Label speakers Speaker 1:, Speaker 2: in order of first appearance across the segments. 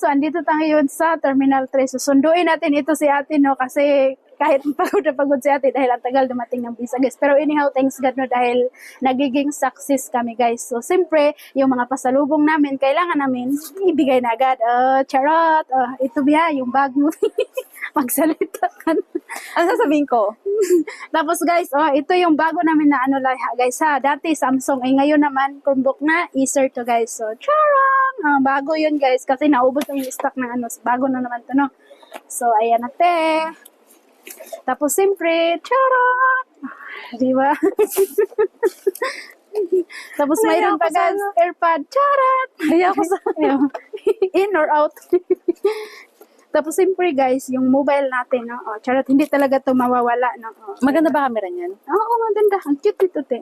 Speaker 1: So, andito tayo ngayon sa Terminal 3. Susunduin natin ito si ate, no? Kasi kahit pagod na pagod si ate dahil ang tagal dumating ng visa, guys. Pero anyhow, thanks God, no? Dahil nagiging success kami, guys. So, siyempre, yung mga pasalubong namin, kailangan namin ibigay na agad. Charot! Ito biya, yung bag mo. Magsalita ka na.
Speaker 2: Ano sasabihin ko?
Speaker 1: Tapos guys, ito yung bago namin na ano lang, guys ha. Dati Samsung, ngayon naman Chromebook na, Acer to guys. So, charang! Bago yun guys, kasi naubos na yung stock ng ano. Bago na naman to, no? So, ayan na te. Tapos siyempre, charang! Di ba? Tapos mayroon pa guys, AirPod, charat!
Speaker 2: Kaya ako sa...
Speaker 1: In or out. Tapos siyempre guys, yung mobile natin, no? Charot, hindi talaga to mawawala, no?
Speaker 2: Maganda ba camera niyan?
Speaker 1: Oo, maganda. Ang cute ito, te.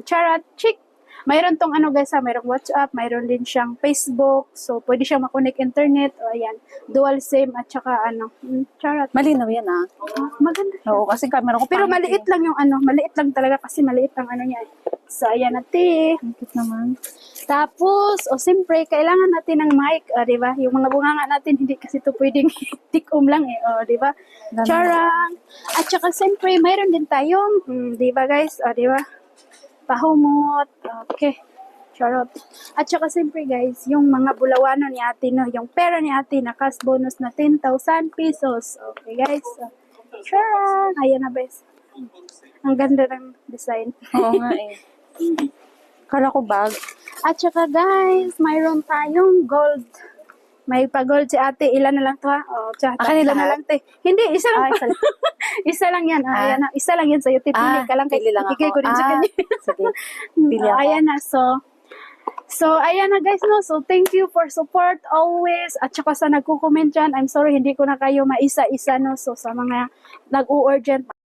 Speaker 1: Charot, chick. Mayroon tong ano guys, mayroong WhatsApp, mayroon din siyang Facebook. So, pwede siyang makonect internet. O, ayan. Dual SIM at saka ano. Charot.
Speaker 2: Malinaw yan
Speaker 1: Maganda siya.
Speaker 2: Oo, kasi camera ko
Speaker 1: Pero
Speaker 2: pangit
Speaker 1: maliit lang yung ano. Maliit lang talaga kasi maliit ang ano niya. So, ayan na, te.
Speaker 2: Ang cute naman.
Speaker 1: Tapos, siyempre, kailangan natin ng mic, di ba? Yung mga bunganga natin, hindi kasi ito pwedeng tikom lang di ba? Charang! At saka, siyempre, mayroon din tayong, di ba guys? Di ba? Pahumot. Okay. Charot. At saka, siyempre guys, yung mga bulawanon ni ate, no? Yung pera ni ate na cash bonus na 10,000 pesos. Okay guys. Charang! Ayan na guys. Ang ganda ng design.
Speaker 2: Oo nga Kala ko bag.
Speaker 1: At saka guys, mayroon tayong gold. May pa-gold si ate. Ilan na lang to ha?
Speaker 2: Kanila
Speaker 1: na
Speaker 2: lahat?
Speaker 1: lang te. Hindi, isa lang.
Speaker 2: Isa lang.
Speaker 1: Isa lang yan. Ayan na. Isa lang yan sa'yo. Pili ka lang.
Speaker 2: Pili lang
Speaker 1: Ibigay
Speaker 2: ako.
Speaker 1: ko rin sa kanya.
Speaker 2: Sige. Pili ako.
Speaker 1: Ayan na. So, ayan na guys, no? So, thank you for support always. At saka sa nagko-comment dyan, I'm sorry, hindi ko na kayo maisa-isa, no? So, sa mga nag-u-urgent